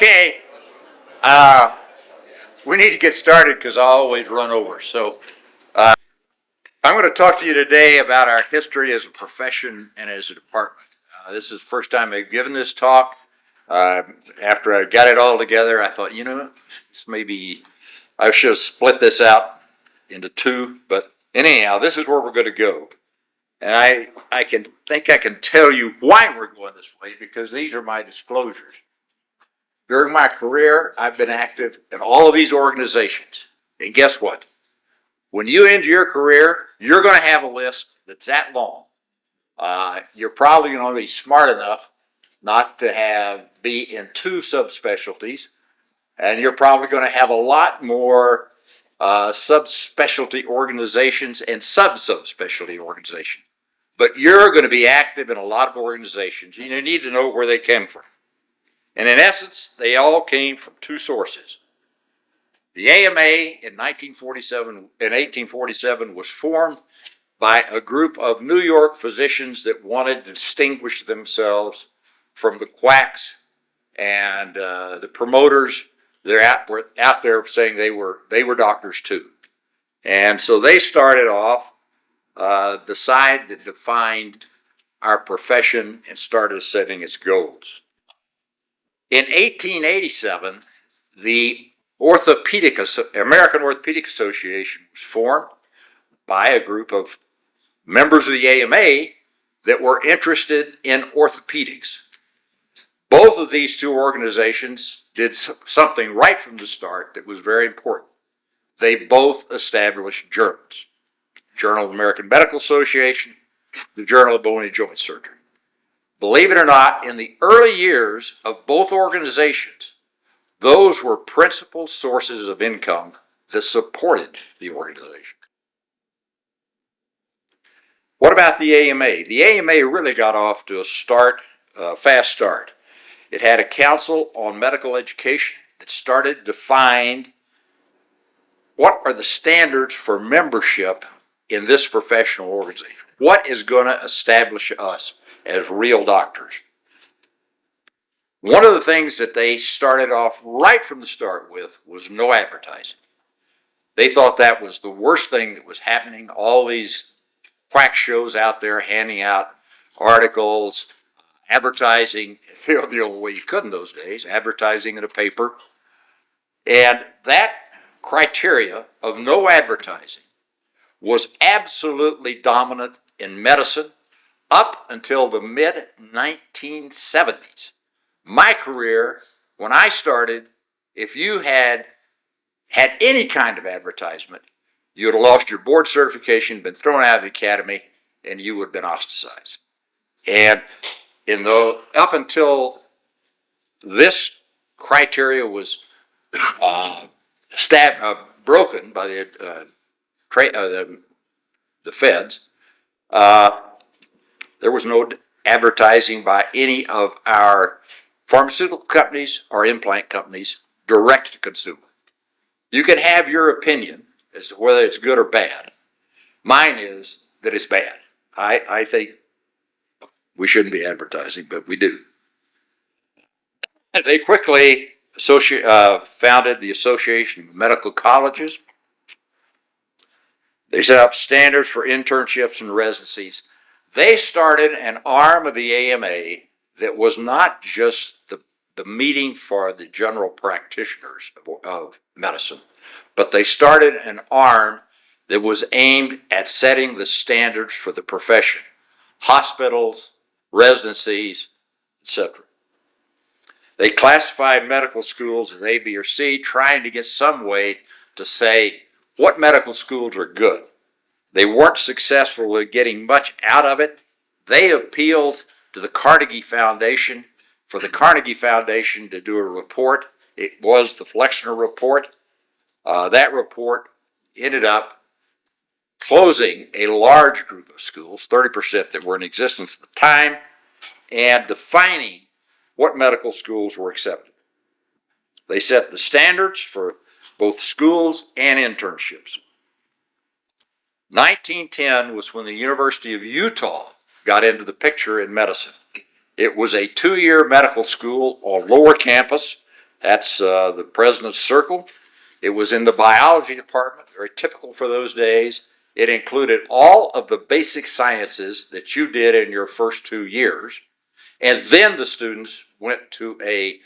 Okay, uh, we need to get started because I always run over. So I'm going to talk to you today about our history as a profession and as a department. This is the first time I've given this talk. After I got it all together, I thought, this maybe I should have split this out into two. But anyhow, this is where we're going to go. And I can tell you why we're going this way because these are my disclosures. During my career, I've been active in all of these organizations. And guess what? When you end your career, you're going to have a list that's that long. You're probably going to be smart enough not to be in two subspecialties, and you're probably going to have a lot more subspecialty organizations and sub-subspecialty organizations. But you're going to be active in a lot of organizations, and you need to know where they came from. And in essence, they all came from two sources. The AMA in 1847 was formed by a group of New York physicians that wanted to distinguish themselves from the quacks and the promoters. They're out there saying they were doctors too. And so they started off the side that defined our profession and started setting its goals. In 1887, the American Orthopaedic Association was formed by a group of members of the AMA that were interested in orthopedics. Both of these two organizations did something right from the start that was very important. They both established journals. Journal of the American Medical Association, the Journal of Bone and Joint Surgery. Believe it or not, in the early years of both organizations, those were principal sources of income that supported the organization. What about the AMA? The AMA really got off to a fast start. It had a council on medical education that started to find what are the standards for membership in this professional organization. What is going to establish us as real doctors? One of the things that they started off right from the start with was no advertising. They thought that was the worst thing that was happening. All these quack shows out there handing out articles, advertising, the only way you could in those days, advertising in a paper. And that criteria of no advertising was absolutely dominant in medicine up until the mid-1970s. My career, when I started, if you had any kind of advertisement, you would have lost your board certification, been thrown out of the academy, and you would have been ostracized. And up until this criteria was broken by the feds, there was no advertising by any of our pharmaceutical companies or implant companies direct to consumer. You can have your opinion as to whether it's good or bad. Mine is that it's bad. I think we shouldn't be advertising, but we do. They quickly founded the Association of Medical Colleges. They set up standards for internships and residencies. They started an arm of the AMA that was not just the meeting for the general practitioners of medicine, but they started an arm that was aimed at setting the standards for the profession, hospitals, residencies, etc. They classified medical schools as A, B, or C, trying to get some way to say what medical schools are good. They weren't successful in getting much out of it. They appealed to the Carnegie Foundation for the Carnegie Foundation to do a report. It was the Flexner Report. That report ended up closing a large group of schools, 30% that were in existence at the time, and defining what medical schools were accepted. They set the standards for both schools and internships. 1910 was when the University of Utah got into the picture in medicine. It was a 2-year medical school on lower campus. That's the president's circle. It was in the biology department, very typical for those days. It included all of the basic sciences that you did in your first 2 years. And then the students went to a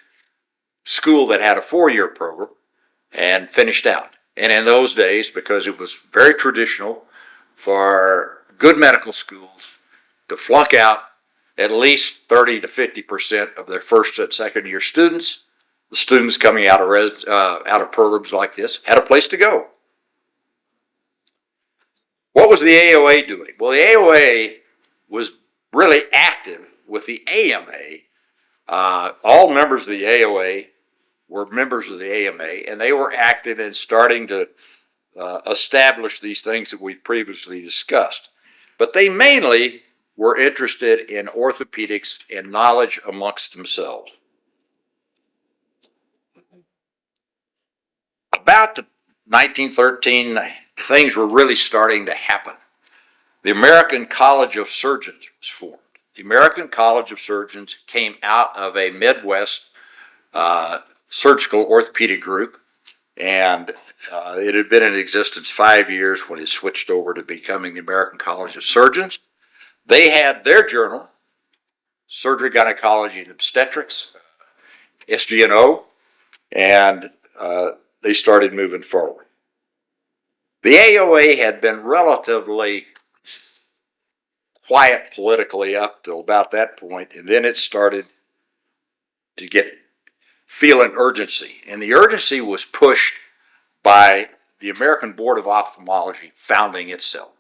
school that had a 4-year program and finished out. And in those days, because it was very traditional for good medical schools to flunk out at least 30 to 50% of their first and second year students, the students coming out of programs like this had a place to go. What was the AOA doing? Well, the AOA was really active with the AMA. All members of the AOA were members of the AMA, and they were active in starting to establish these things that we previously discussed. But they mainly were interested in orthopedics and knowledge amongst themselves. About the 1913, things were really starting to happen. The American College of Surgeons was formed. The American College of Surgeons came out of a Midwest surgical orthopedic group, and it had been in existence 5 years when it switched over to becoming the American College of Surgeons. They had their journal, Surgery, Gynecology, and Obstetrics, SGNO, and they started moving forward. The AOA had been relatively quiet politically up till about that point, and then it started to feel an urgency. And the urgency was pushed by the American Board of Ophthalmology founding itself.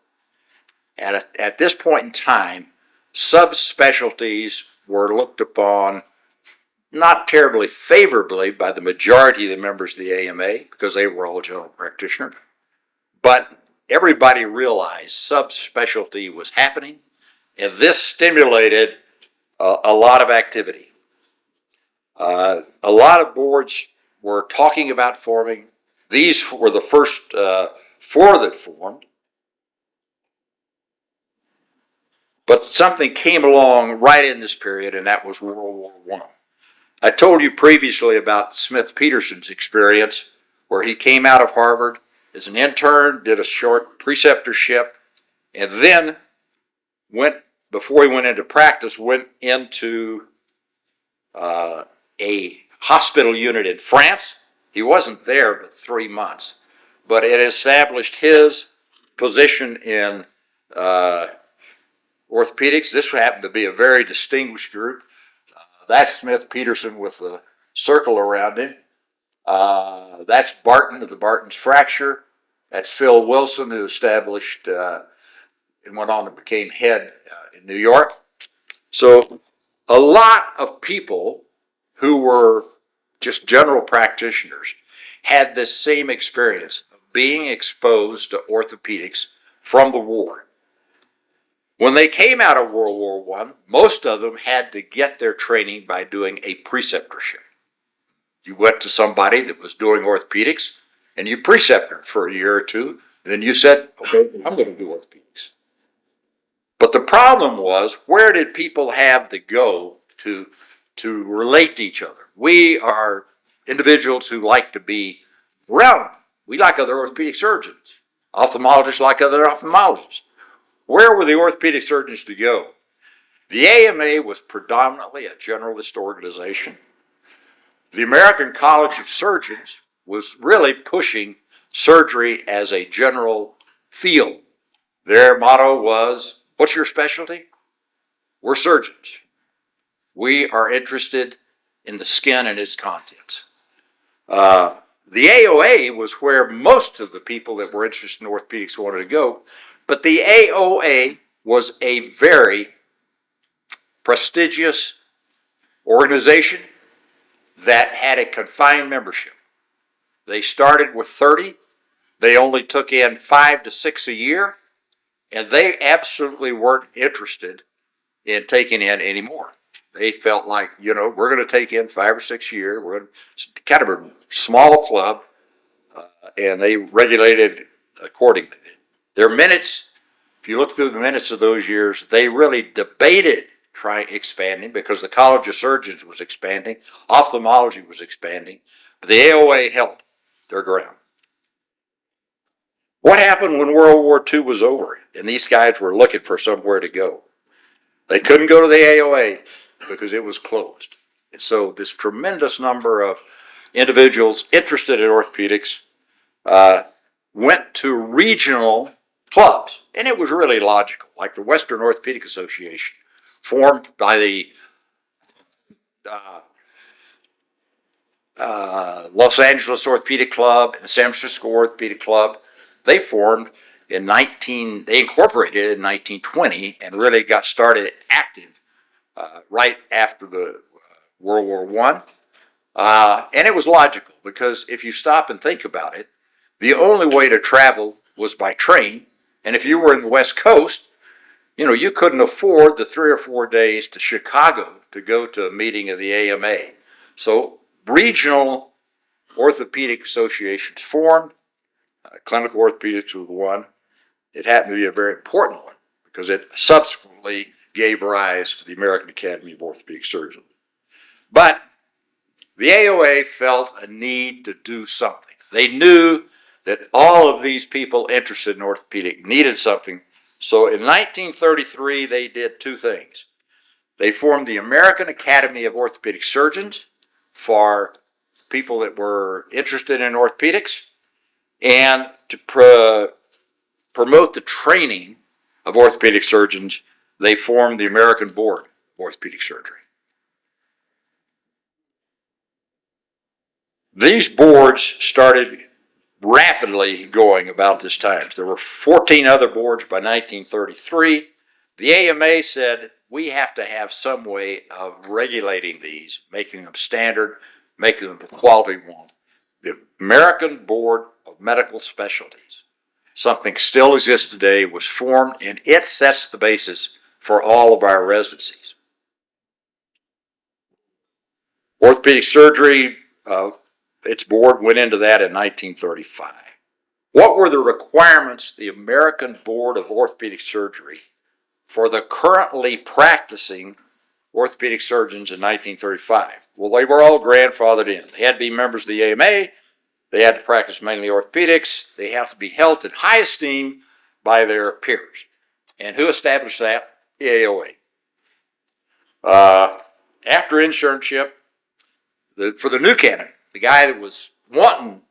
And at this point in time, subspecialties were looked upon not terribly favorably by the majority of the members of the AMA because they were all general practitioners. But everybody realized subspecialty was happening, and this stimulated a lot of activity. A lot of boards were talking about forming. These were the first 4 that formed. But something came along right in this period, and that was World War I. I told you previously about Smith-Peterson's experience, where he came out of Harvard as an intern, did a short preceptorship, and then before he went into practice, went into a hospital unit in France. He wasn't there but 3 months, but it established his position in orthopedics. This happened to be a very distinguished group. That's Smith-Peterson with the circle around him. That's Barton of the Barton's fracture. That's Phil Wilson, who established and went on to become head in New York. So a lot of people who were just general practitioners had this same experience of being exposed to orthopedics from the war. When they came out of World War I, most of them had to get their training by doing a preceptorship. You went to somebody that was doing orthopedics, and you precepted for a year or two, and then you said, okay, I'm going to do orthopedics. But the problem was, where did people have to go to relate to each other? We are individuals who like to be around. We like other orthopedic surgeons. Ophthalmologists like other ophthalmologists. Where were the orthopedic surgeons to go? The AMA was predominantly a generalist organization. The American College of Surgeons was really pushing surgery as a general field. Their motto was, what's your specialty? We're surgeons. We are interested in the skin and its contents. The AOA was where most of the people that were interested in orthopedics wanted to go, but the AOA was a very prestigious organization that had a confined membership. They started with 30. They only took in 5 to 6 a year, and they absolutely weren't interested in taking in any more. They felt like, we're going to take in 5 or 6 a year. We're kind of a small club, and they regulated accordingly. Their minutes, if you look through the minutes of those years, they really debated expanding because the College of Surgeons was expanding, ophthalmology was expanding, but the AOA held their ground. What happened when World War II was over and these guys were looking for somewhere to go? They couldn't go to the AOA because it was closed. And so this tremendous number of individuals interested in orthopedics went to regional clubs. And it was really logical, like the Western Orthopedic Association, formed by the Los Angeles Orthopedic Club and the San Francisco Orthopedic Club. They formed they incorporated in 1920 and really got started active right after the World War I. And it was logical because if you stop and think about it, the only way to travel was by train. And if you were in the West Coast, you couldn't afford the 3 or 4 days to Chicago to go to a meeting of the AMA. So regional orthopedic associations formed. Clinical orthopedics was one. It happened to be a very important one because it subsequently gave rise to the American Academy of Orthopedic Surgeons. But the AOA felt a need to do something. They knew that all of these people interested in orthopedic needed something. So in 1933, they did two things. They formed the American Academy of Orthopedic Surgeons for people that were interested in orthopedics and to promote the training of orthopedic surgeons, they formed the American Board of Orthopedic Surgery. These boards started rapidly going about this time. There were 14 other boards by 1933. The AMA said, we have to have some way of regulating these, making them standard, making them the quality we want. The American Board of Medical Specialties, something still exists today, was formed, and it sets the basis for all of our residencies. Orthopedic surgery, its board went into that in 1935. What were the requirements of the American Board of Orthopedic Surgery for the currently practicing orthopedic surgeons in 1935? Well, they were all grandfathered in. They had to be members of the AMA. They had to practice mainly orthopedics. They have to be held in high esteem by their peers. And who established that? The AOA. After internship, for the new candidate, the guy that was wanting,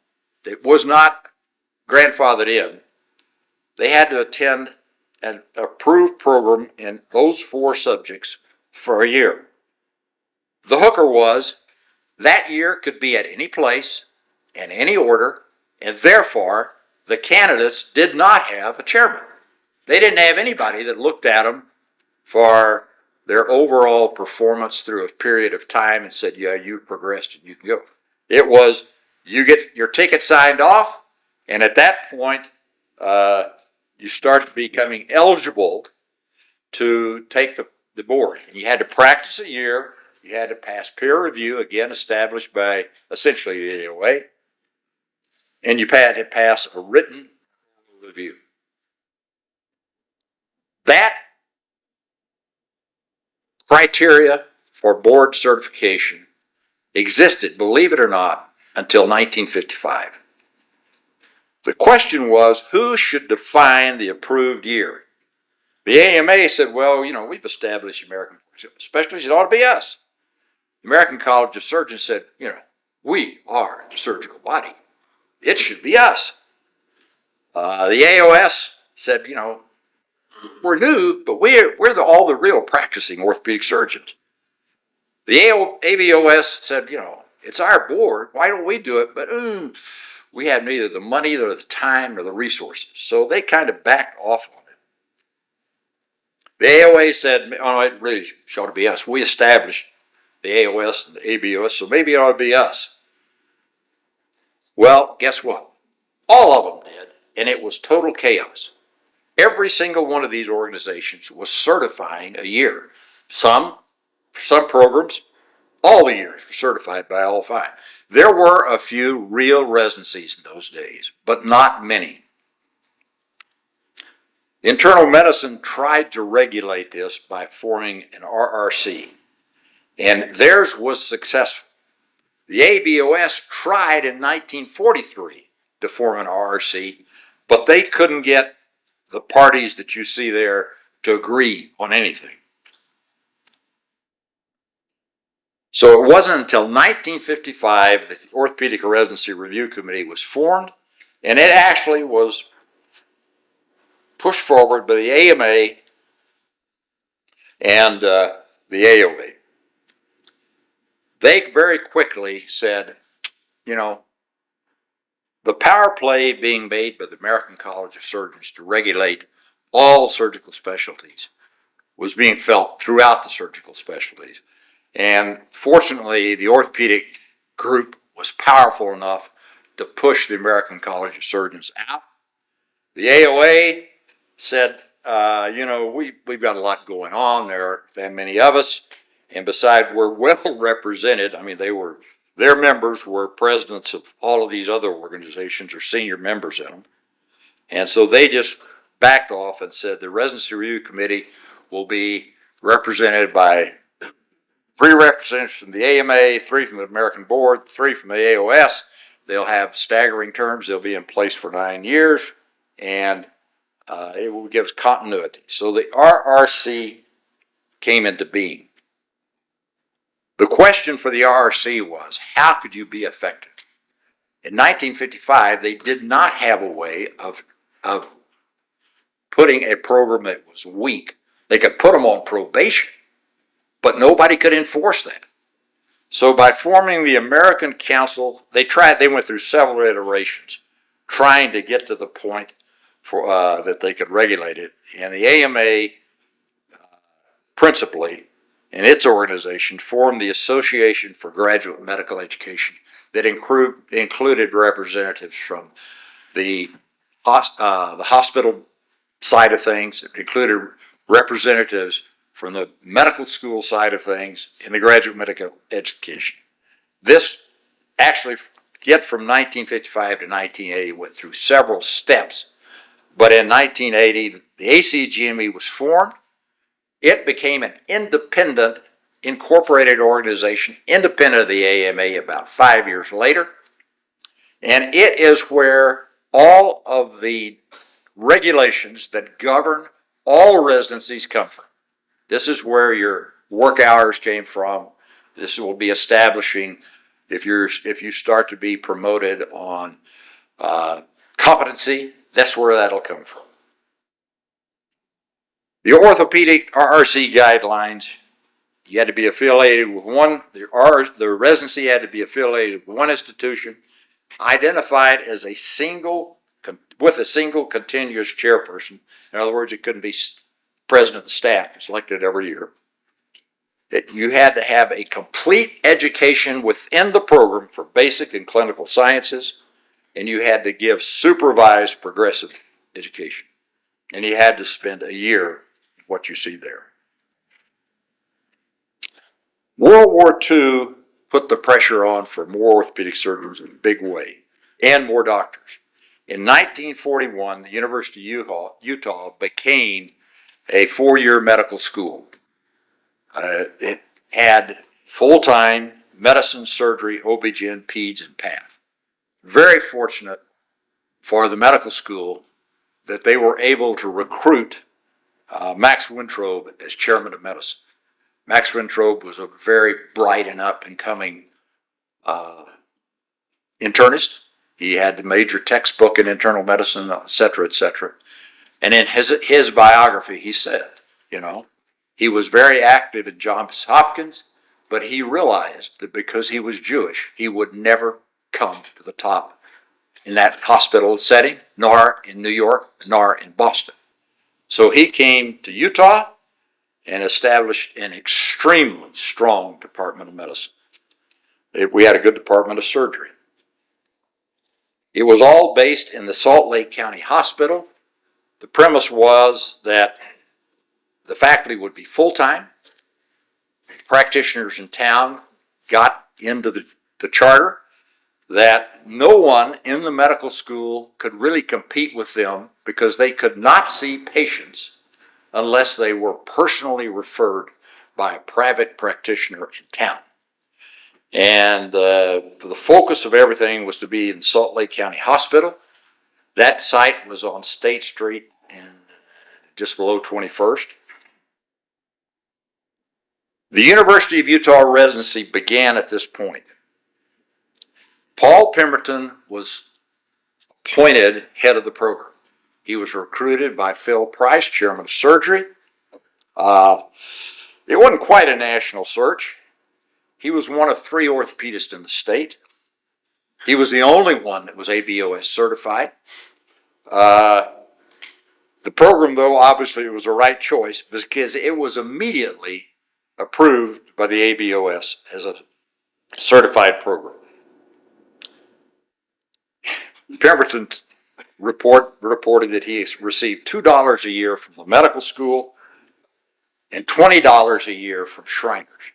that was not grandfathered in, they had to attend an approved program in those 4 subjects for a year. The hooker was that year could be at any place, in any order, and therefore the candidates did not have a chairman. They didn't have anybody that looked at them for their overall performance through a period of time and said, yeah, you progressed and you can go. It was, you get your ticket signed off, and at that point, you start becoming eligible to take the board. And you had to practice a year. You had to pass peer review, again established by essentially the AOA. And you had to pass a written review. That criteria for board certification existed, believe it or not, until 1955. The question was, who should define the approved year? The AMA said, well, we've established American specialties. It ought to be us. The American College of Surgeons said, we are the surgical body. It should be us. The AOS said, we're new, but we're all the real practicing orthopedic surgeons. The ABOS said, it's our board. Why don't we do it? But we have neither the money, nor the time, nor the resources. So they kind of backed off on it. The AOA said, oh, it really ought to be us. We established the AOS and the ABOS, so maybe it ought to be us. Well, guess what? All of them did, and it was total chaos. Every single one of these organizations was certifying a year. Some programs, all the years were certified by all 5. There were a few real residencies in those days, but not many. Internal medicine tried to regulate this by forming an RRC, and theirs was successful. The ABOS tried in 1943 to form an RRC, but they couldn't get the parties that you see there to agree on anything. So it wasn't until 1955 that the Orthopedic Residency Review Committee was formed, and it actually was pushed forward by the AMA and the AOA. They very quickly said, you know, the power play being made by the American College of Surgeons to regulate all surgical specialties was being felt throughout the surgical specialties. And fortunately, the orthopedic group was powerful enough to push the American College of Surgeons out. The AOA said, we've got a lot going on. There aren't that many of us. And besides, we're well represented. I mean, their members were presidents of all of these other organizations or senior members in them. And so they just backed off and said the Residency Review Committee will be represented by 3 representatives from the AMA, 3 from the American Board, 3 from the AOS. They'll have staggering terms. They'll be in place for 9 years, and it will give continuity. So the RRC came into being. The question for the RRC was, how could you be effective? In 1955, they did not have a way of putting a program that was weak. They could put them on probation, but nobody could enforce that. So by forming the American Council, they went through several iterations trying to get to the point for that they could regulate it. And the AMA, principally, and its organization, formed the Association for Graduate Medical Education that included representatives from the hospital side of things. It included representatives from the medical school side of things and the graduate medical education. This actually, from 1955 to 1980, went through several steps. But in 1980, the ACGME was formed. It became an independent, incorporated organization, independent of the AMA, about 5 years later. And it is where all of the regulations that govern all residencies come from. This is where your work hours came from. This will be establishing if you start to be promoted on competency. That's where that'll come from. The orthopedic RRC guidelines, you had to be affiliated with one. The residency had to be affiliated with one institution, identified as with a single continuous chairperson. In other words, it couldn't be president of the staff, selected every year. That you had to have a complete education within the program for basic and clinical sciences, and you had to give supervised progressive education. And you had to spend a year, what you see there. World War II put the pressure on for more orthopedic surgeons in a big way, and more doctors. In 1941, the University of Utah became a 4-year medical school. It had full-time medicine, surgery, OB-GYN, peds, and PATH. Very fortunate for the medical school that they were able to recruit Max Wintrobe as chairman of medicine. Max Wintrobe was a very bright and up-and-coming internist. He had the major textbook in internal medicine, et cetera, et cetera. And in his biography, he said, he was very active at Johns Hopkins, but he realized that because he was Jewish, he would never come to the top in that hospital setting, nor in New York, nor in Boston. So he came to Utah and established an extremely strong department of medicine. We had a good department of surgery. It was all based in the Salt Lake County Hospital. The premise was that the faculty would be full-time. Practitioners in town got into the charter. that no one in the medical school could really compete with them because they could not see patients unless they were personally referred by a private practitioner in town. And the focus of everything was to be in Salt Lake County Hospital. That site was on State Street and just below 21st. The University of Utah residency began at this point. Paul Pemberton was appointed head of the program. He was recruited by Phil Price, chairman of surgery. It wasn't quite a national search. He was one of 3 orthopedists in the state. He was the only one that was ABOS certified. The program, though, obviously was the right choice because it was immediately approved by the ABOS as a certified program. Pemberton reported that he received $2 a year from the medical school and $20 a year from Shriners.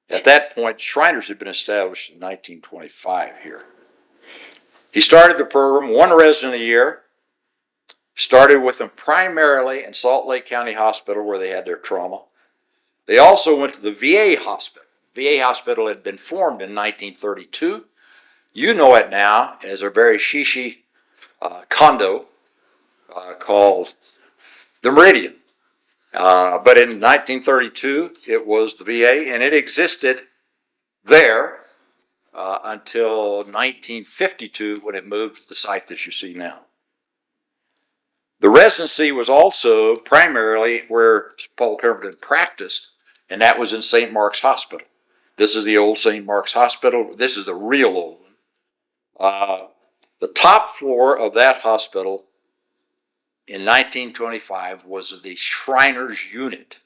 At that point, Shriners had been established in 1925 here. He started the program, 1 resident a year, started with them primarily in Salt Lake County Hospital where they had their trauma. They also went to the VA hospital. VA hospital had been formed in 1932. You know it now as a very shishi condo called the Meridian. But in 1932, it was the VA, and it existed there until 1952 when it moved to the site that you see now. The residency was also primarily where Paul Pemberton practiced, and that was in St. Mark's Hospital. This is the old St. Mark's Hospital. This is the real old one. The top floor of that hospital in 1925 was the Shriners unit.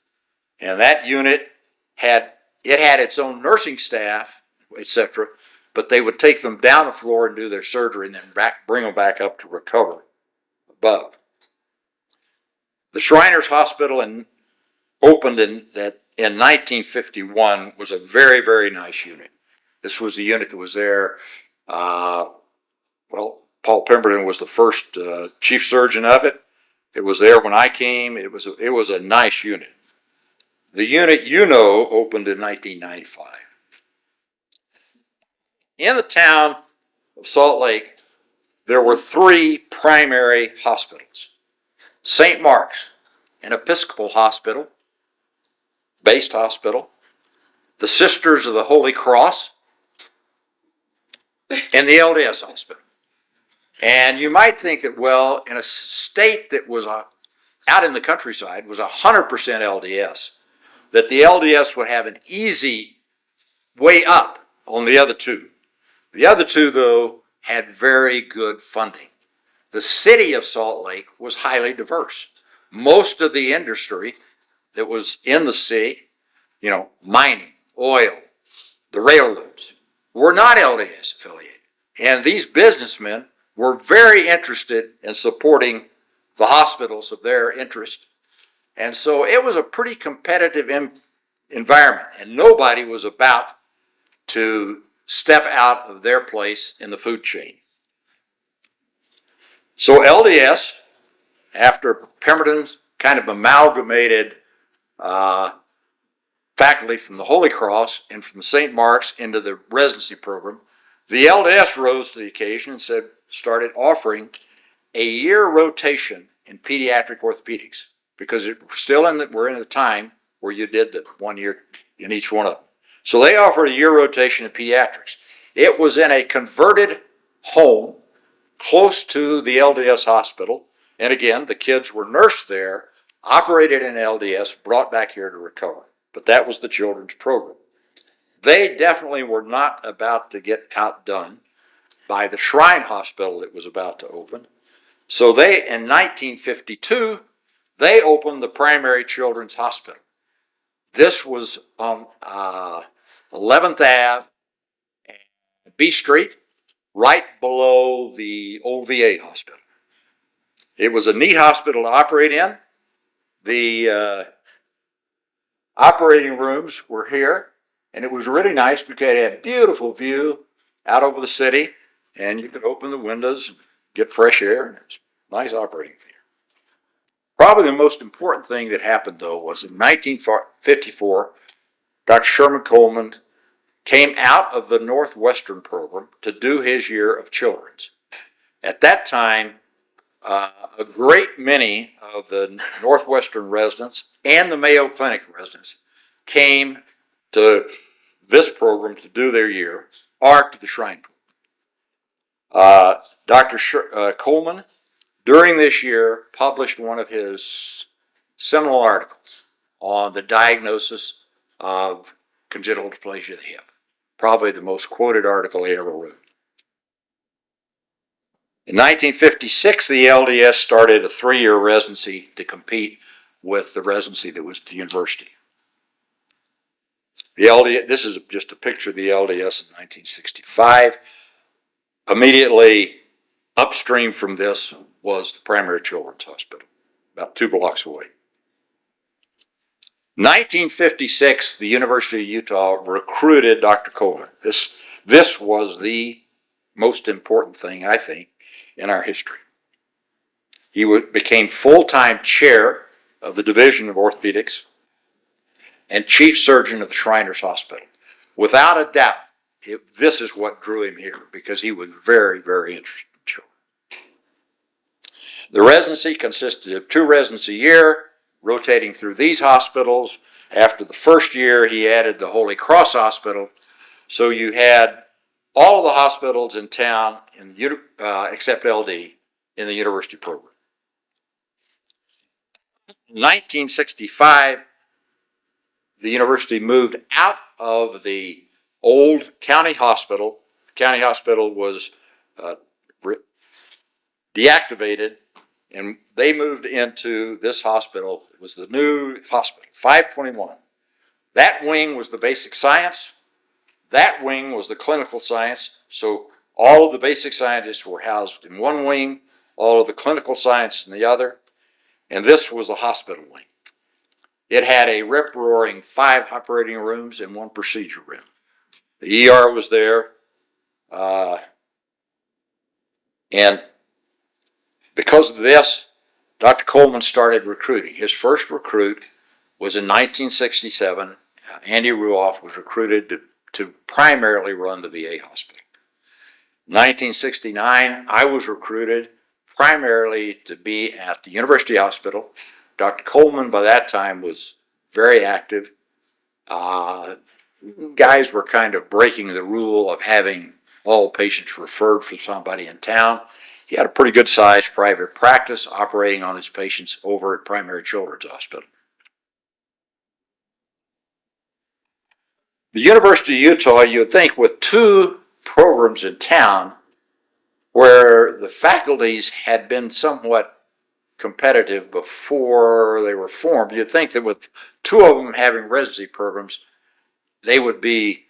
And that unit had its own nursing staff, etc., but they would take them down the floor and do their surgery and then bring them back up to recover above. The Shriners Hospital opened in 1951 was a very, very nice unit. This was the unit that was there. Paul Pemberton was the first chief surgeon of it. It was there when I came. It was a nice unit. The unit opened in 1995. In the town of Salt Lake, there were 3 primary hospitals. St. Mark's, an Episcopal hospital, based hospital, the Sisters of the Holy Cross, and the LDS hospital. And you might think that, well, in a state that was out in the countryside was 100% LDS, that the LDS would have an easy way up on the other 2. The other 2, though, had very good funding. The city of Salt Lake was highly diverse. Most of the industry that was in the city, mining, oil, the railroads, were not LDS affiliated. And these businessmen were very interested in supporting the hospitals of their interest. And so it was a pretty competitive environment, and nobody was about to step out of their place in the food chain. So LDS, after Pemberton's kind of amalgamated faculty from the Holy Cross and from St. Mark's into the residency program, the LDS rose to the occasion and started offering a year rotation in pediatric orthopedics because we're in the time where you did the 1 year in each one of them. So they offered a year rotation in pediatrics. It was in a converted home close to the LDS hospital. And again, the kids were nursed there, operated in LDS, brought back here to recover. But that was the children's program. They definitely were not about to get outdone by the Shrine Hospital that was about to open. So in 1952, they opened the primary children's hospital. This was on 11th Ave and B Street, right below the old VA hospital. It was a neat hospital to operate in. The operating rooms were here, and it was really nice because it had a beautiful view out over the city, and you could open the windows and get fresh air. And it's a nice operating theater. Probably the most important thing that happened, though, was in 1954, Dr. Sherman Coleman came out of the Northwestern program to do his year of children's. At that time, a great many of the Northwestern residents and the Mayo Clinic residents came to this program to do their year, or to the Shrine program. Dr. Coleman, during this year, published one of his seminal articles on the diagnosis of congenital dysplasia of the hip. Probably the most quoted article he ever wrote. In 1956, the LDS started a 3-year residency to compete with the residency that was at the university. The LDS, this is just a picture of the LDS in 1965. Immediately upstream from this was the Primary Children's Hospital, about 2 blocks away. 1956, the University of Utah recruited Dr. Coleman. This was the most important thing, I think, in our history. He became full-time chair of the Division of Orthopaedics and chief surgeon of the Shriners Hospital. Without a doubt, this is what drew him here, because he was very, very interested in children. The residency consisted of 2 residents a year, rotating through these hospitals. After the first year, he added the Holy Cross Hospital. So you had all of the hospitals in town, except LD, in the university program. In 1965, the university moved out of the old county hospital. The county hospital was deactivated, and they moved into this hospital. It was the new hospital, 521. That wing was the basic science. That wing was the clinical science. So all of the basic scientists were housed in one wing, all of the clinical science in the other, and this was the hospital wing. It had a rip-roaring 5 operating rooms and 1 procedure room. The ER was there, and because of this, Dr. Coleman started recruiting. His first recruit was in 1967. Andy Ruoff was recruited to primarily run the VA hospital. In 1969, I was recruited primarily to be at the University Hospital. Dr. Coleman, by that time, was very active. Guys were kind of breaking the rule of having all patients referred from somebody in town. He had a pretty good sized private practice operating on his patients over at Primary Children's Hospital. The University of Utah, you would think, with 2 programs in town where the faculties had been somewhat competitive before they were formed, you'd think that with 2 of them having residency programs, they would be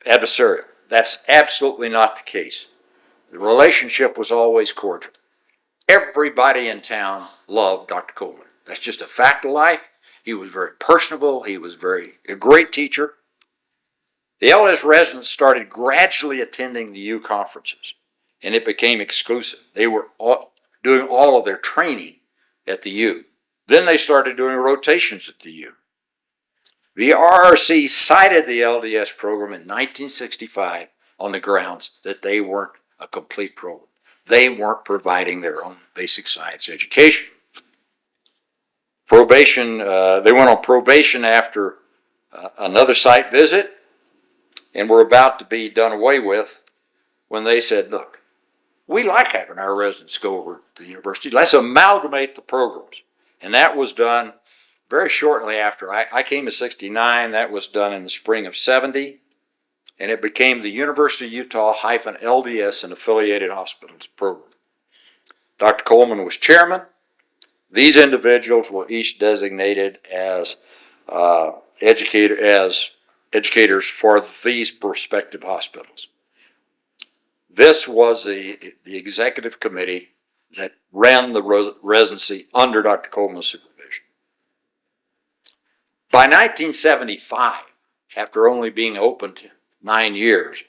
adversarial. That's absolutely not the case. The relationship was always cordial. Everybody in town loved Dr. Coleman. That's just a fact of life. He was very personable. He was a great teacher. The LS residents started gradually attending the U conferences, and it became exclusive. They were doing all of their training at the U. Then they started doing rotations at the U. The RRC cited the LDS program in 1965 on the grounds that they weren't a complete program. They weren't providing their own basic science education. Probation, they went on probation after another site visit, and were about to be done away with when they said, look, we like having our residents go over to the university. Let's amalgamate the programs. And that was done very shortly after. I came in '69. That was done in the spring of '70. And it became the University of Utah-LDS and Affiliated Hospitals program. Dr. Coleman was chairman. These individuals were each designated as educators for these prospective hospitals. This was the executive committee that ran the residency under Dr. Coleman's supervision. By 1975, after only being open 9 years,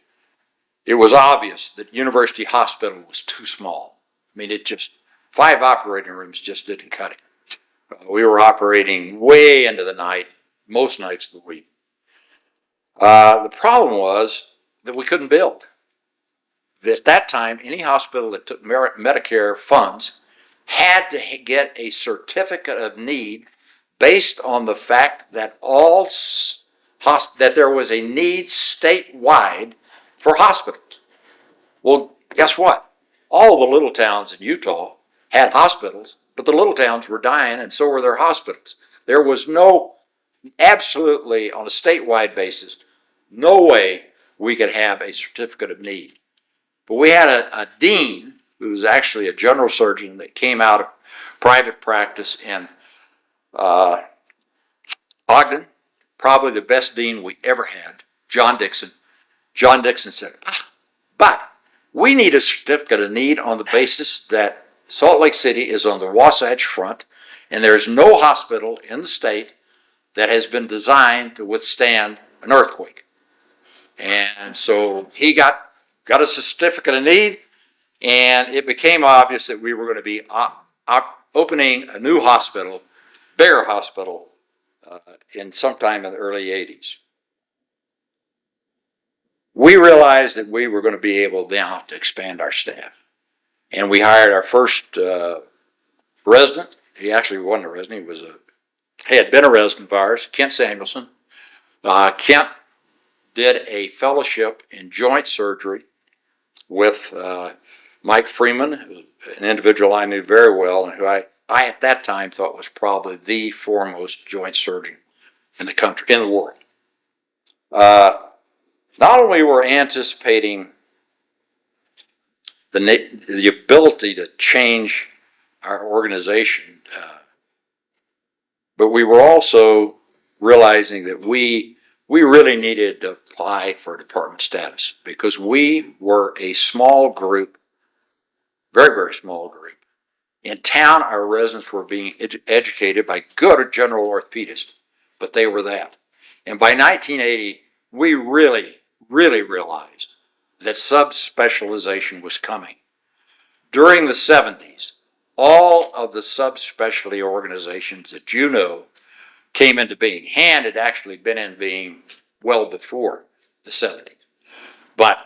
it was obvious that University Hospital was too small. I mean, 5 operating rooms just didn't cut it. We were operating way into the night, most nights of the week. The problem was that we couldn't build. At that time, any hospital that took Medicare funds had to get a certificate of need based on the fact that that there was a need statewide for hospitals. Well, guess what? All the little towns in Utah had hospitals, but the little towns were dying, and so were their hospitals. There was absolutely, on a statewide basis, no way we could have a certificate of need. But we had a dean who was actually a general surgeon that came out of private practice in Ogden, probably the best dean we ever had, John Dixon. John Dixon said, but we need a certificate of need on the basis that Salt Lake City is on the Wasatch Front, and there's no hospital in the state that has been designed to withstand an earthquake. And so he got a certificate of need, and it became obvious that we were going to be opening a new hospital, bigger hospital, in sometime in the early 80s. We realized that we were going to be able now to expand our staff. And we hired our first resident. He actually wasn't a resident. He had been a resident of ours, Kent Samuelson. Kent did a fellowship in joint surgery with Mike Freeman, an individual I knew very well and who I at that time thought was probably the foremost joint surgeon in the country, in the world. Not only were we anticipating the ability to change our organization, but we were also realizing that we really needed to apply for department status because we were a small group, very, very small group. In town, our residents were being educated by good general orthopedists, but they were that. And by 1980, we really, really realized that subspecialization was coming. During the 70s, all of the subspecialty organizations that you know came into being. Hand had actually been in being well before the 70s. But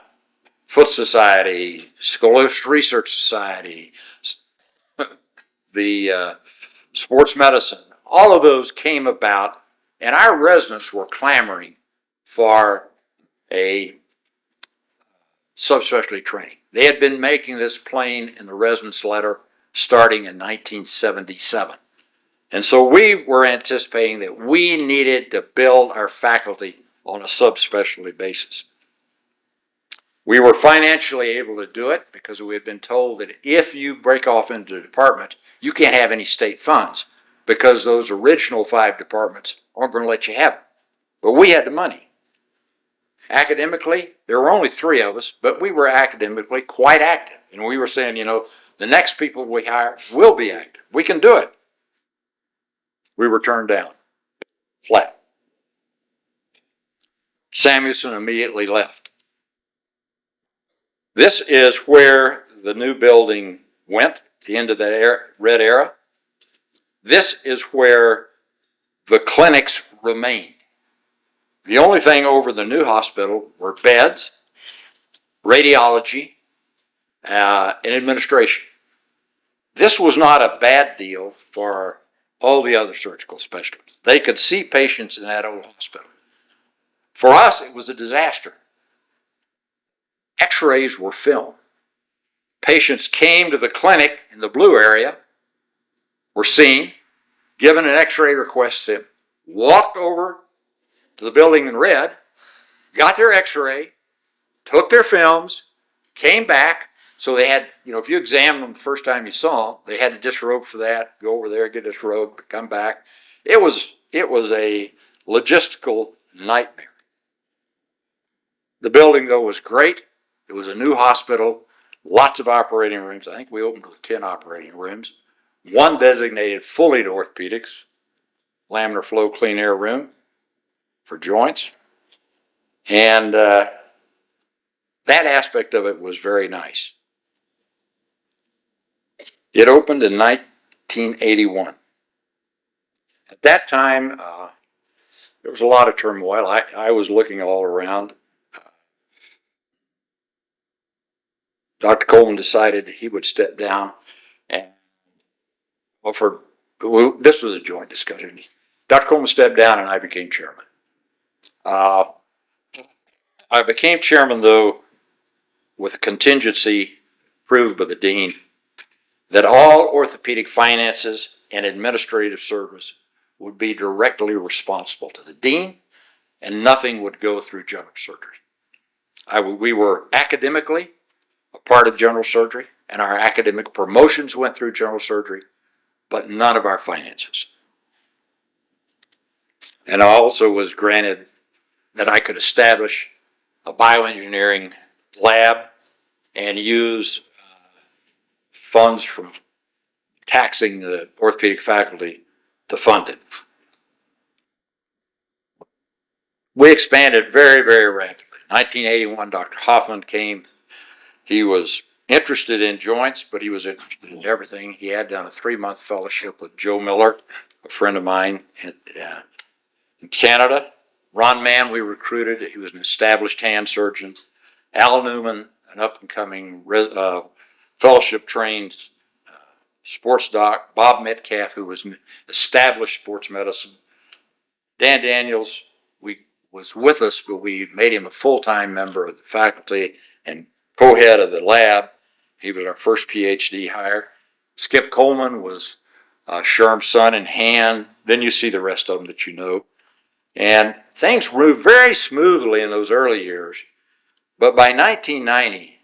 Foot Society, Scoliosis Research Society, the sports medicine, all of those came about, and our residents were clamoring for a subspecialty training. They had been making this plain in the residence letter starting in 1977. And so we were anticipating that we needed to build our faculty on a subspecialty basis. We were financially able to do it because we had been told that if you break off into a department, you can't have any state funds because those original 5 departments aren't going to let you have it. But we had the money. Academically, there were only 3 of us, but we were academically quite active. And we were saying, the next people we hire will be active. We can do it. We were turned down, flat. Samuelson immediately left. This is where the new building went, the end of the red era. This is where the clinics remained. The only thing over the new hospital were beds, radiology, and administration. This was not a bad deal for all the other surgical specialties. They could see patients in that old hospital. For us, it was a disaster. X-rays were filmed. Patients came to the clinic in the blue area, were seen, given an X-ray request slip, walked over to the building in red, got their X-ray, took their films, came back. So they had, if you examined them the first time you saw them, they had to disrobe for that, go over there, get disrobed, come back. It was a logistical nightmare. The building, though, was great. It was a new hospital, lots of operating rooms. I think we opened with 10 operating rooms. 1 designated fully to orthopedics, laminar flow clean air room for joints. And that that aspect of it was very nice. It opened in 1981. At that time, there was a lot of turmoil. I was looking all around. Dr. Coleman decided he would step down and offered, well, this was a joint discussion. Dr. Coleman stepped down and I became chairman. I became chairman, though, with a contingency approved by the dean that all orthopedic finances and administrative service would be directly responsible to the dean and nothing would go through general surgery. We were academically a part of general surgery and our academic promotions went through general surgery, but none of our finances. And I also was granted that I could establish a bioengineering lab and use funds from taxing the orthopedic faculty to fund it. We expanded very, very rapidly. 1981, Dr. Hoffman came. He was interested in joints, but he was interested in everything. He had done a 3-month fellowship with Joe Miller, a friend of mine in Canada. Ron Mann, we recruited. He was an established hand surgeon. Al Newman, an up-and-coming fellowship-trained sports doc. Bob Metcalf, who was established sports medicine. Dan Daniels, was with us, but we made him a full-time member of the faculty and co-head of the lab. He was our first PhD hire. Skip Coleman was Sherm's son in hand. Then you see the rest of them that you know. And things moved very smoothly in those early years. But by 1990,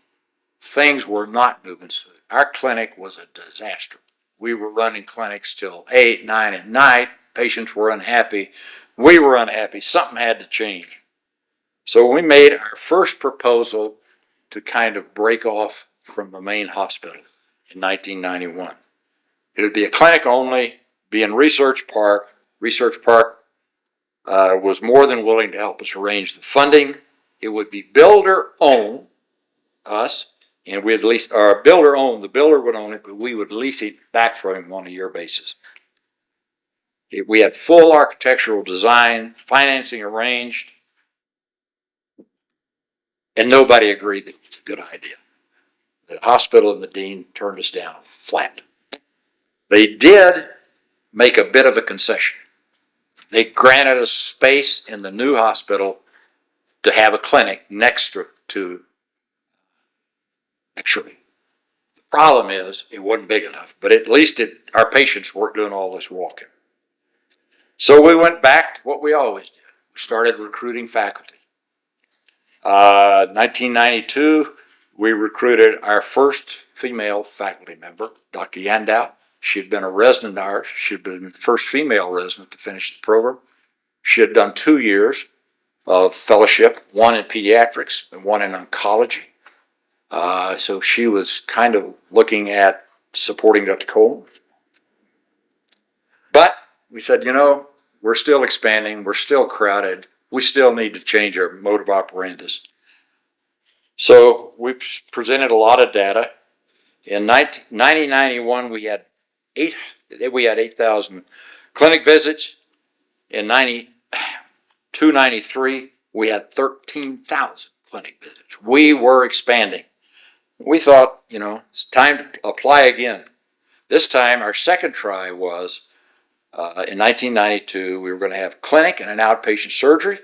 things were not moving smooth. Our clinic was a disaster. We were running clinics till 8, 9 at night. Patients were unhappy. We were unhappy. Something had to change. So we made our first proposal to kind of break off from the main hospital in 1991. It would be a clinic only, be in Research Park. Research Park was more than willing to help us arrange the funding. It would be builder-owned, us, and we'd lease, or builder-owned, the builder would own it, but we would lease it back from him on a year basis. We had full architectural design, financing arranged, and nobody agreed that it was a good idea. The hospital and the dean turned us down flat. They did make a bit of a concession. They granted us space in the new hospital to have a clinic next to actually. The problem is it wasn't big enough, but at least our patients weren't doing all this walking. So we went back to what we always did. We started recruiting faculty. 1992, we recruited our first female faculty member, Dr. Yandow. She had been a resident of ours. She had been the first female resident to finish the program. She had done 2 years of fellowship, one in pediatrics and one in oncology. So she was kind of looking at supporting Dr. Coleman. But we said, we're still expanding. We're still crowded. We still need to change our mode of operandus. So we presented a lot of data. In 1991, we had 8,000 clinic visits. In 92, 93, we had 13,000 clinic visits. We were expanding. We thought, it's time to apply again. This time, our second try was in 1992, we were going to have clinic and an outpatient surgery.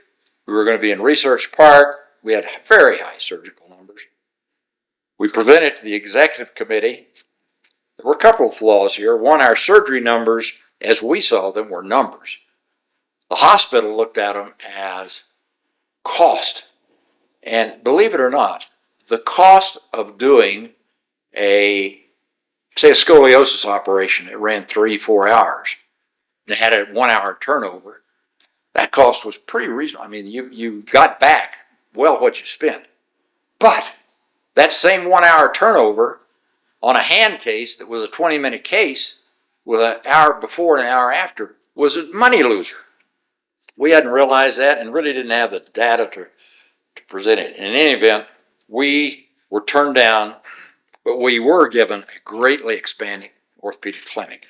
We were going to be in Research Park. We had very high surgical numbers. We presented to the executive committee. There were a couple of flaws here. One, our surgery numbers, as we saw them, were numbers. The hospital looked at them as cost. And believe it or not, the cost of doing a scoliosis operation that ran 3-4 hours and had a 1-hour turnover, that cost was pretty reasonable. I mean, you got back well what you spent. But that same 1-hour turnover on a hand case that was a 20-minute case with an hour before and an hour after was a money loser. We hadn't realized that and really didn't have the data to present it. In any event, we were turned down, but we were given a greatly expanding orthopedic clinic.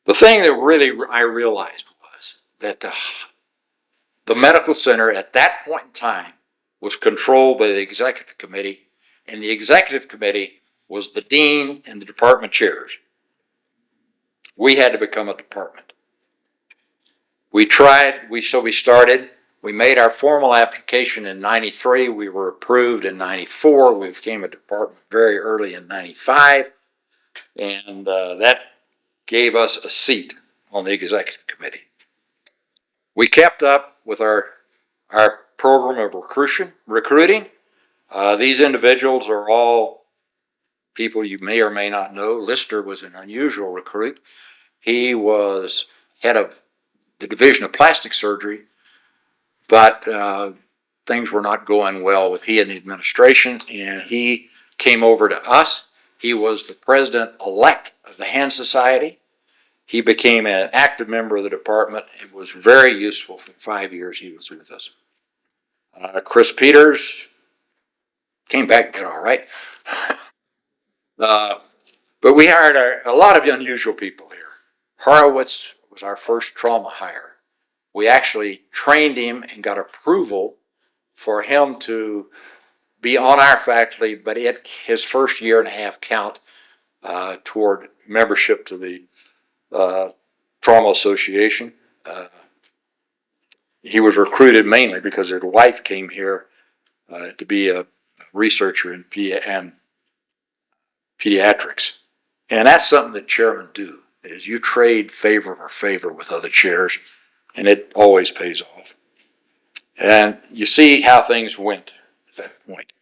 The thing that really I realized was that the medical center at that point in time was controlled by the executive committee, and the executive committee was the dean and the department chairs. We had to become a department. We tried, we started, we made our formal application in 93, we were approved in 94, we became a department very early in 95, and that gave us a seat on the executive committee. We kept up with our program of recruiting. These individuals are all people you may or may not know. Lister was an unusual recruit. He was head of the division of plastic surgery, but things were not going well with he and the administration, and he came over to us. He was the president-elect of the Hand Society. He became an active member of the department. It was very useful for the 5 years he was with us. Chris Peters came back and did all right. But we hired a lot of unusual people here. Horowitz was our first trauma hire. We actually trained him and got approval for him to be on our faculty, but his first year and a half count toward membership to the Trauma Association. He was recruited mainly because his wife came here to be a researcher in pediatrics. And that's something that chairmen do, is you trade favor for favor with other chairs, and it always pays off. And you see how things went at that point.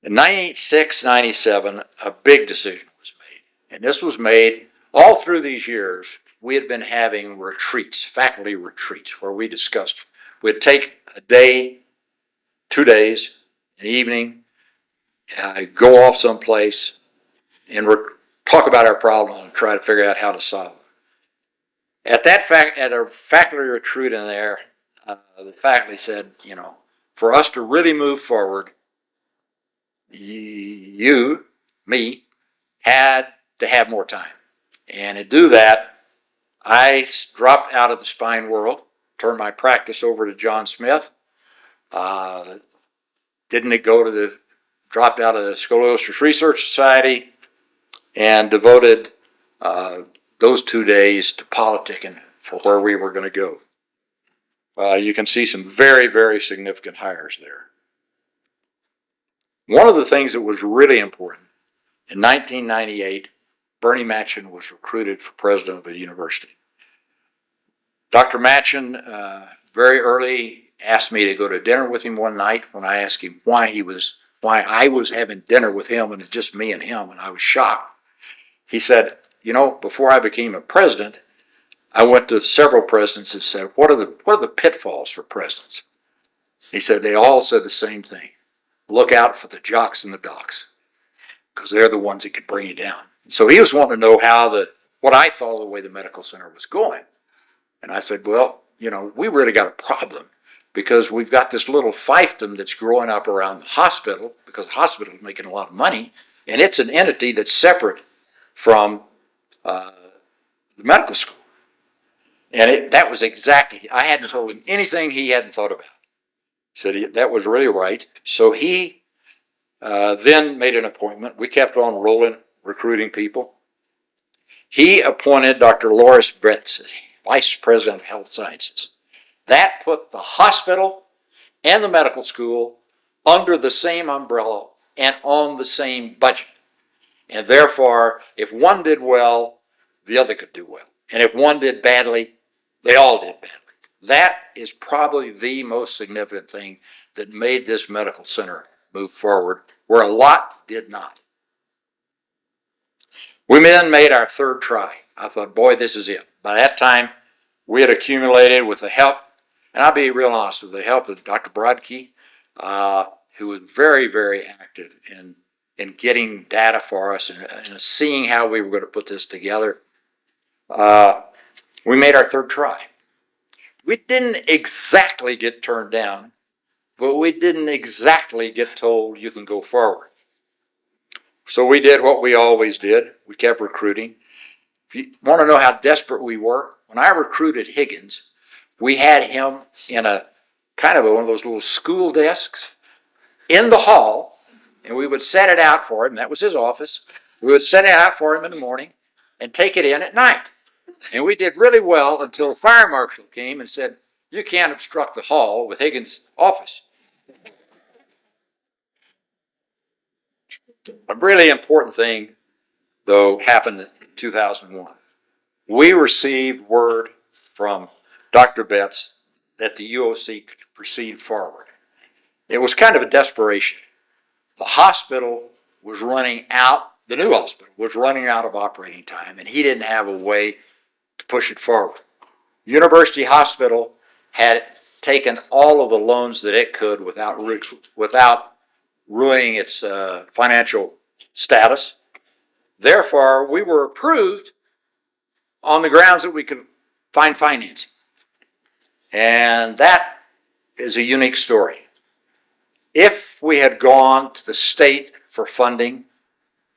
In 96, 97, a big decision was made. And this was made all through these years. We had been having retreats, faculty retreats, where we discussed. We'd take a day, 2 days, an evening, go off someplace, and talk about our problems and try to figure out how to solve them. At a faculty retreat in there, the faculty said, for us to really move forward, me, had to have more time. And to do that, I dropped out of the spine world, turned my practice over to John Smith, dropped out of the Scoliosis Research Society, and devoted those 2 days to politicking for where we were going to go. You can see some very, very significant hires there. One of the things that was really important, in 1998, Bernie Matchin was recruited for president of the university. Dr. Matchin very early asked me to go to dinner with him one night when I asked him why I was having dinner with him and it's just me and him, and I was shocked. He said, before I became a president, I went to several presidents and said, what are the pitfalls for presidents? He said, they all said the same thing. Look out for the jocks and the docs, because they're the ones that could bring you down. So he was wanting to know what I thought of the way the medical center was going. And I said, well, we really got a problem, because we've got this little fiefdom that's growing up around the hospital, because the hospital is making a lot of money, and it's an entity that's separate from the medical school. And that was exactly, I hadn't told him anything he hadn't thought about. He said that was really right. So he then made an appointment. We kept on rolling, recruiting people. He appointed Dr. Loris Bretz as Vice President of Health Sciences. That put the hospital and the medical school under the same umbrella and on the same budget. And therefore, if one did well, the other could do well. And if one did badly, they all did badly. That is probably the most significant thing that made this medical center move forward, where a lot did not. We then made our third try. I thought, boy, this is it. By that time, we had accumulated with the help, and I'll be real honest, with the help of Dr. Brodke, who was very, very active in getting data for us and seeing how we were going to put this together. We made our third try. We didn't exactly get turned down, but we didn't exactly get told you can go forward. So we did what we always did. We kept recruiting. If you want to know how desperate we were, when I recruited Higgins, we had him in a kind of one of those little school desks in the hall, and we would set it out for him. That was his office. We would set it out for him in the morning and take it in at night. And we did really well until the fire marshal came and said, you can't obstruct the hall with Higgins' office. A really important thing, though, happened in 2001. We received word from Dr. Betts that the UOC could proceed forward. It was kind of a desperation. The hospital was running out, the new hospital was running out of operating time, and he didn't have a way to push it forward. University Hospital had taken all of the loans that it could without ruining its financial status. Therefore, we were approved on the grounds that we could find financing. And that is a unique story. If we had gone to the state for funding,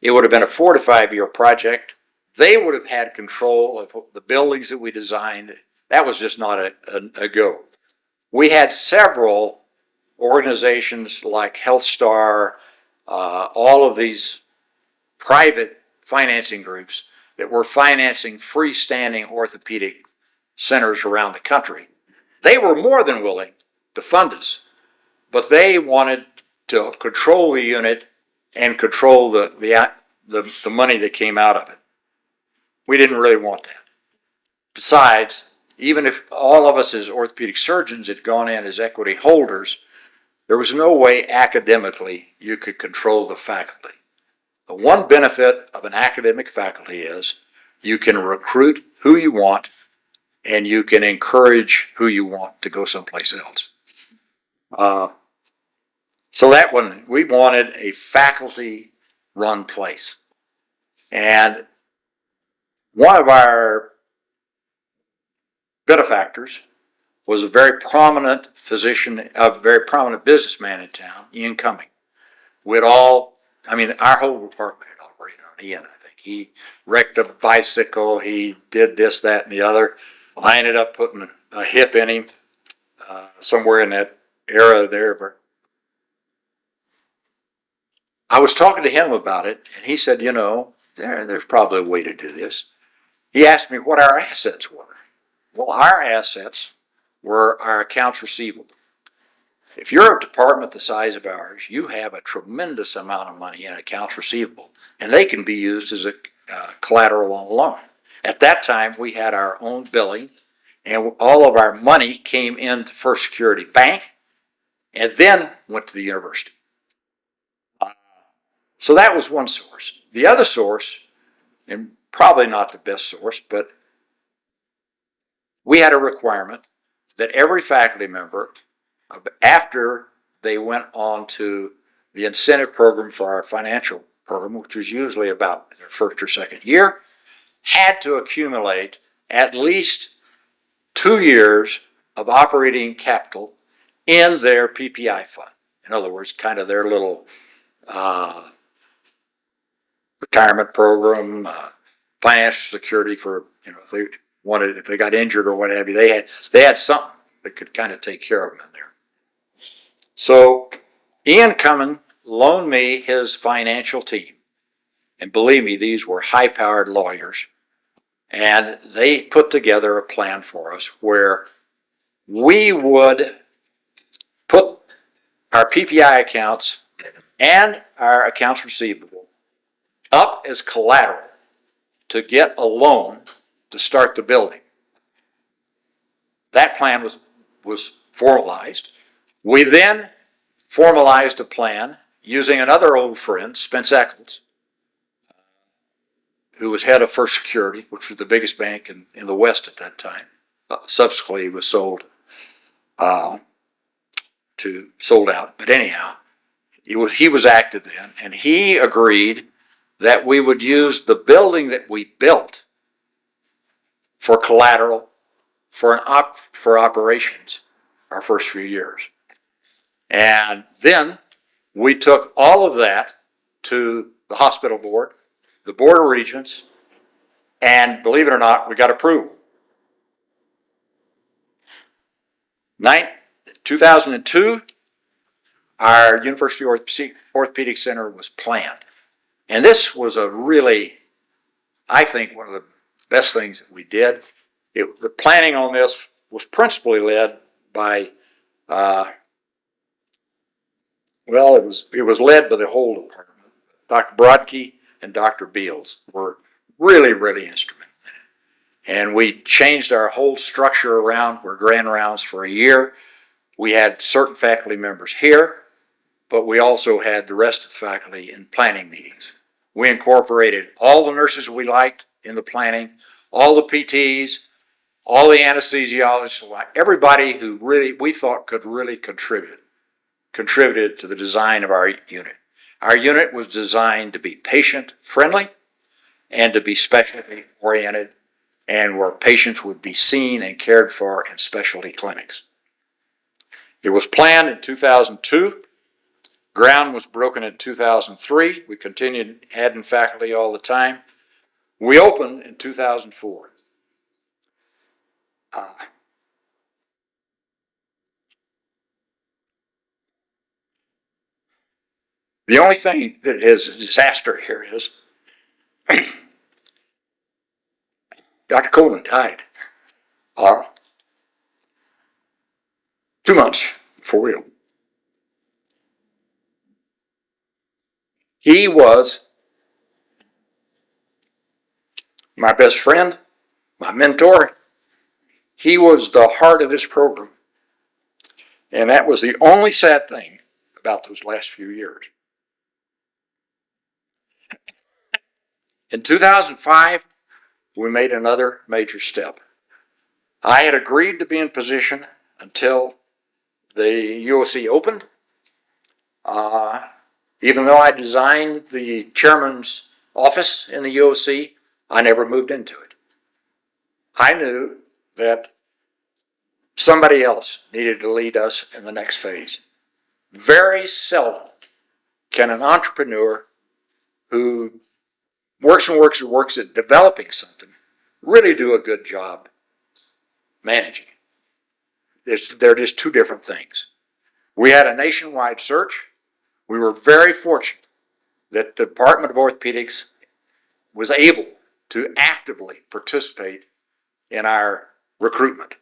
it would have been a 4 to 5 year project. They would have had control of the buildings that we designed. That was just not a go. We had several organizations like HealthStar, all of these private financing groups that were financing freestanding orthopedic centers around the country. They were more than willing to fund us, but they wanted to control the unit and control the money that came out of it. We didn't really want that. Besides, even if all of us as orthopedic surgeons had gone in as equity holders, there was no way academically you could control the faculty. The one benefit of an academic faculty is you can recruit who you want and you can encourage who you want to go someplace else. So that one, we wanted a faculty-run place. And one of our benefactors was a very prominent physician, a very prominent businessman in town, Ian Cumming. Our whole department had operated on Ian, I think. He wrecked a bicycle, he did this, that, and the other. I ended up putting a hip in him somewhere in that era there. I was talking to him about it, and he said, there's probably a way to do this. He asked me what our assets were. Well, our assets were our accounts receivable. If you're a department the size of ours, you have a tremendous amount of money in accounts receivable, and they can be used as a collateral on a loan. At that time, we had our own billing, and all of our money came into First Security Bank, and then went to the university. So that was one source. The other source, and probably not the best source, but we had a requirement that every faculty member, after they went on to the incentive program for our financial program, which was usually about their first or second year, had to accumulate at least 2 years of operating capital in their PPI fund. In other words, kind of their little retirement program, financial security for, if they got injured or what have you, they had something that could kind of take care of them in there. So Ian Cumming loaned me his financial team. And believe me, these were high-powered lawyers. And they put together a plan for us where we would put our PPI accounts and our accounts receivable up as collateral to get a loan to start the building. That plan was formalized. We then formalized a plan using another old friend, Spence Eccles, who was head of First Security, which was the biggest bank in the West at that time. Subsequently, it was sold out. But anyhow, he was active then, and he agreed that we would use the building that we built for collateral for operations our first few years. And then we took all of that to the hospital board, the Board of Regents, and believe it or not, we got approval. 2002, our University Orthopedic Center was planned. And this was a really, I think, one of the best things that we did. The planning on this was principally led by, it was led by the whole department. Dr. Brodke and Dr. Beals were really, really instrumental in it. And we changed our whole structure around. We're grand rounds for a year. We had certain faculty members here, but we also had the rest of the faculty in planning meetings. We incorporated all the nurses we liked in the planning, all the PTs, all the anesthesiologists, everybody who really we thought could really contributed to the design of our unit. Our unit was designed to be patient-friendly and to be specialty-oriented, and where patients would be seen and cared for in specialty clinics. It was planned in 2002. Ground was broken in 2003. We continued adding faculty all the time. We opened in 2004. The only thing that is a disaster here is Dr. Coleman died 2 months before we opened. He was my best friend, my mentor. He was the heart of this program. And that was the only sad thing about those last few years. In 2005, we made another major step. I had agreed to be in position until the UOC opened. Even though I designed the chairman's office in the UOC, I never moved into it. I knew that somebody else needed to lead us in the next phase. Very seldom can an entrepreneur who works at developing something really do a good job managing it. They're just two different things. We had a nationwide search. We were very fortunate that the Department of Orthopedics was able to actively participate in our recruitment.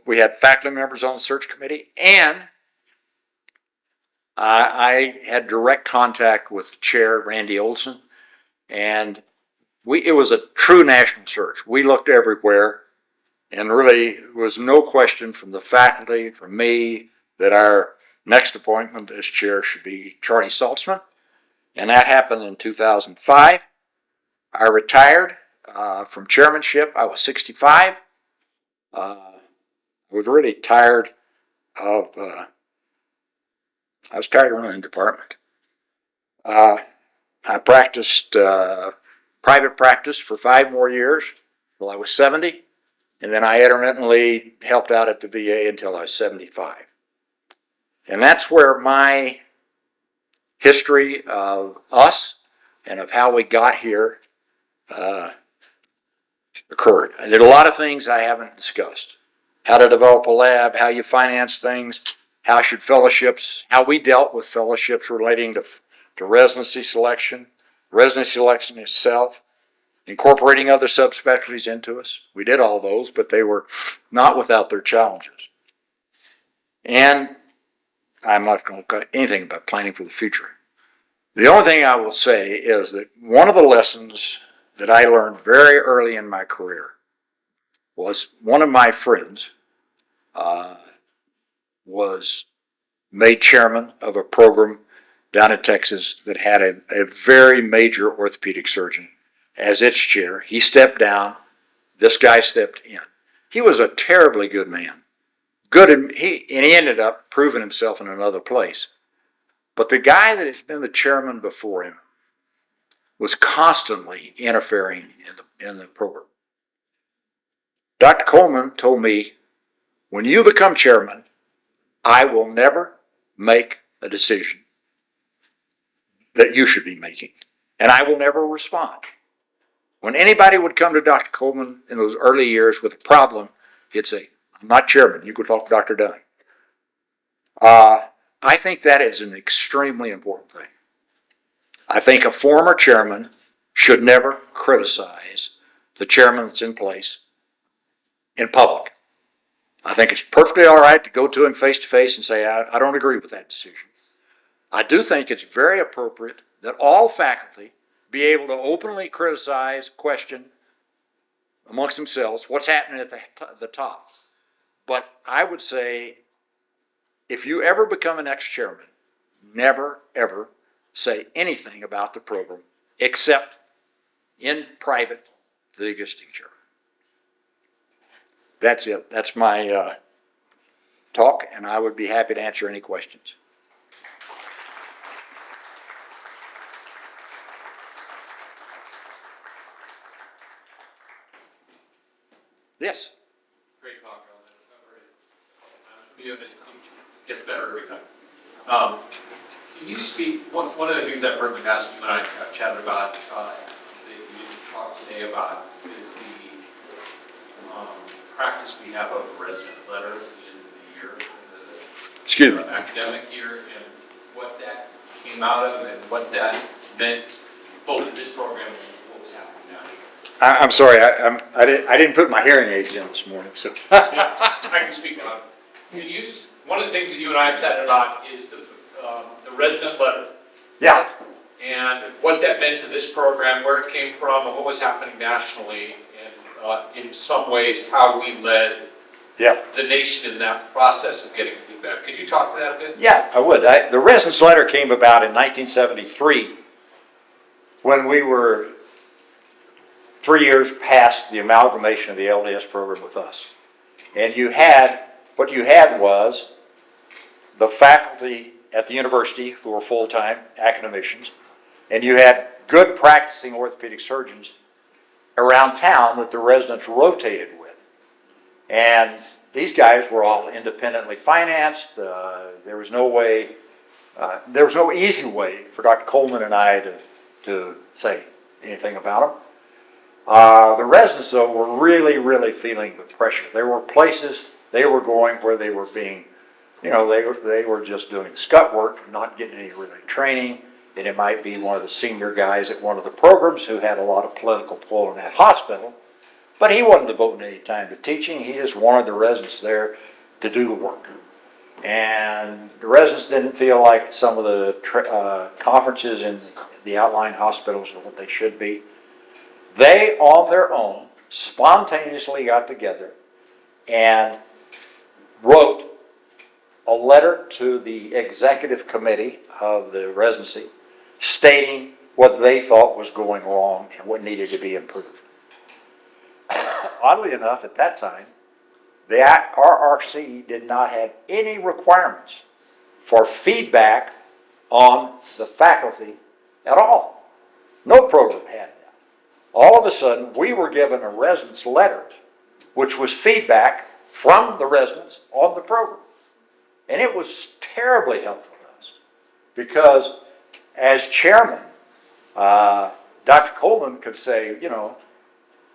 We had faculty members on the search committee, and I had direct contact with the chair, Randy Olson, and it was a true national search. We looked everywhere, and really there was no question from the faculty, from me, that our next appointment as chair should be Charlie Saltzman, and that happened in 2005. I retired from chairmanship. I was 65. I was really tired of running the department. I practiced private practice for 5 more years till I was 70, and then I intermittently helped out at the VA until I was 75. And that's where my history of us and of how we got here occurred. I did a lot of things I haven't discussed. How to develop a lab, how you finance things, how we dealt with fellowships relating to residency selection itself, incorporating other subspecialties into us. We did all those, but they were not without their challenges. And I'm not going to cut anything about planning for the future. The only thing I will say is that one of the lessons that I learned very early in my career was one of my friends was made chairman of a program down in Texas that had a very major orthopedic surgeon as its chair. He stepped down. This guy stepped in. He was a terribly good man. He ended up proving himself in another place. But the guy that had been the chairman before him was constantly interfering in the program. Dr. Coleman told me, when you become chairman, I will never make a decision that you should be making, and I will never respond. When anybody would come to Dr. Coleman in those early years with a problem, he'd say, I'm not chairman, you go talk to Dr. Dunn. I think that is an extremely important thing. I think a former chairman should never criticize the chairman that's in place in public. I think it's perfectly all right to go to him face to face and say, I don't agree with that decision. I do think it's very appropriate that all faculty be able to openly criticize, question amongst themselves what's happening at the top. But I would say, if you ever become an ex-chairman, never, ever say anything about the program except in private to the existing chairman. That's it. That's my talk, and I would be happy to answer any questions. Yes? Great talk, it gets better every time. Can you speak, one of the things I've heard in the past, you and I have chatted about, that you talked today about, is the practice we have of resident letters in the year, the academic year, and what that came out of and what that meant both in this program and what was happening now. I'm sorry, I didn't put my hearing aids in this morning, so. Yeah, I can speak on it. One of the things that you and I have chatted about is the resident letter. Yeah. And what that meant to this program, where it came from, and what was happening nationally, and in some ways how we led the nation in that process of getting feedback. Could you talk to that a bit? Yeah, I would. The residence letter came about in 1973 when we were 3 years past the amalgamation of the LDS program with us. And what you had was the faculty at the university who were full-time academicians, and you had good practicing orthopedic surgeons around town that the residents rotated with. And these guys were all independently financed. There was no easy way for Dr. Coleman and I to say anything about them. The residents, though, were really, really feeling the pressure. There were places they were going where they were being, they were just doing scut work, not getting any really training. And it might be one of the senior guys at one of the programs who had a lot of political pull in that hospital. But he wasn't devoting any time to teaching. He just wanted the residents there to do the work. And the residents didn't feel like some of the conferences in the outlying hospitals were what they should be. They, on their own, spontaneously got together and wrote a letter to the executive committee of the residency stating what they thought was going wrong and what needed to be improved. Oddly enough, at that time, the RRC did not have any requirements for feedback on the faculty at all. No program had that. All of a sudden, we were given a residence letter, which was feedback from the residents on the program. And it was terribly helpful to us because as chairman, Dr. Coleman could say,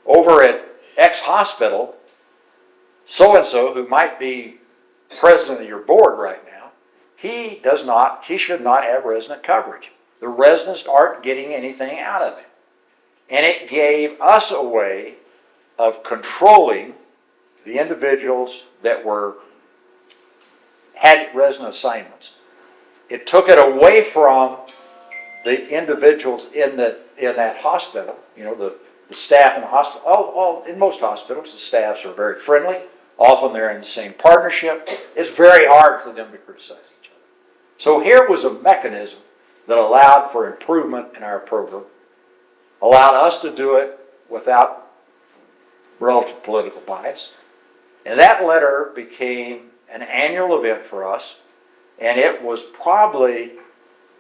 over at X hospital, so-and-so who might be president of your board right now, he should not have resident coverage. The residents aren't getting anything out of it. And it gave us a way of controlling the individuals that had resident assignments. It took it away from the individuals in that hospital, the staff in the hospital. In most hospitals, the staffs are very friendly. Often they're in the same partnership. It's very hard for them to criticize each other. So here was a mechanism that allowed for improvement in our program, allowed us to do it without relative political bias. And that letter became an annual event for us, and it was probably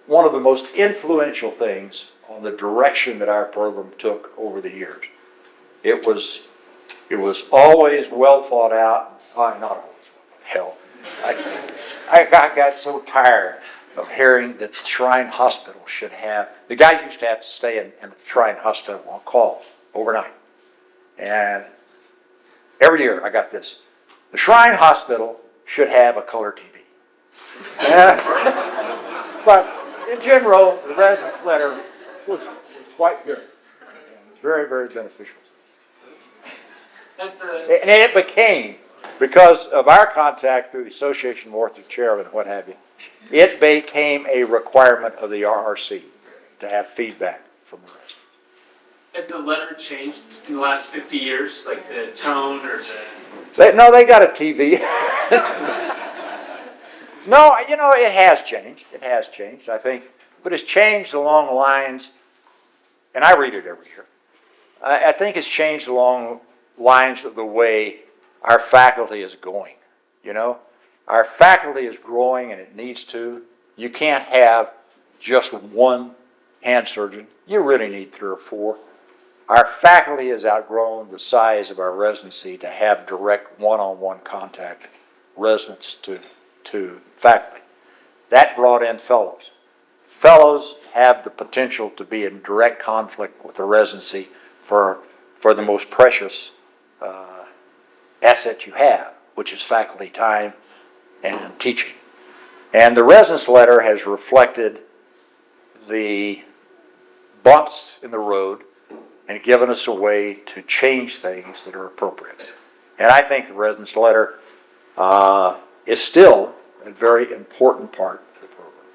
one of the most influential things on the direction that our program took over the years. It was always well thought out. Not always. Hell, I got so tired of hearing that Shrine Hospital should have, the guys used to have to stay in the Shrine Hospital on call overnight. And every year I got this. The Shrine Hospital should have a color TV. But in general, the residence letter was quite good. Very, very beneficial. That's the, And it became, because of our contact through the Association of Orthopaedic Chairmen and what have you, it became a requirement of the RRC to have feedback from the residents. has the letter changed in the last 50 years? Like the tone or the... They got a TV. No, it has changed. It has changed, I think. But it's changed along the lines, and I read it every year. I think it's changed along lines of the way our faculty is going. Our faculty is growing, and it needs to. You can't have just one hand surgeon. You really need 3 or 4. Our faculty has outgrown the size of our residency to have direct one-on-one contact, residents to faculty. That brought in fellows. Fellows have the potential to be in direct conflict with the residency for the most precious asset you have, which is faculty time and teaching. And the residence letter has reflected the bumps in the road and given us a way to change things that are appropriate. And I think the residence letter is still a very important part of the program.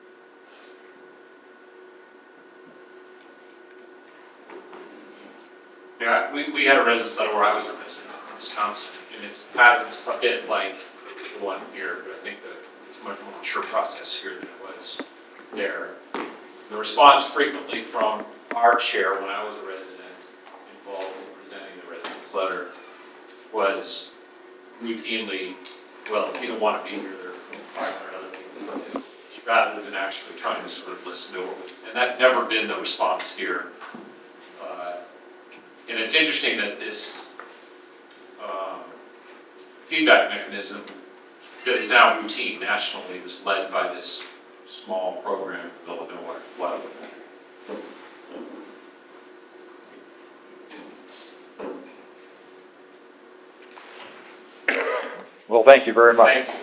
Yeah, we had a residence letter where I was a resident in Wisconsin, and it's patterns a bit like the one here, but I think that it's a much more mature process here than it was there. The response frequently from our chair when I was a resident involved in presenting the residence letter was routinely, well, if you don't want to be here, there are 500 other people, rather than actually trying to sort of listen to it. And that's never been the response here. And it's interesting that this feedback mechanism that is now routine nationally was led by this small program developed in Illinois. Well, thank you very much. Thank you.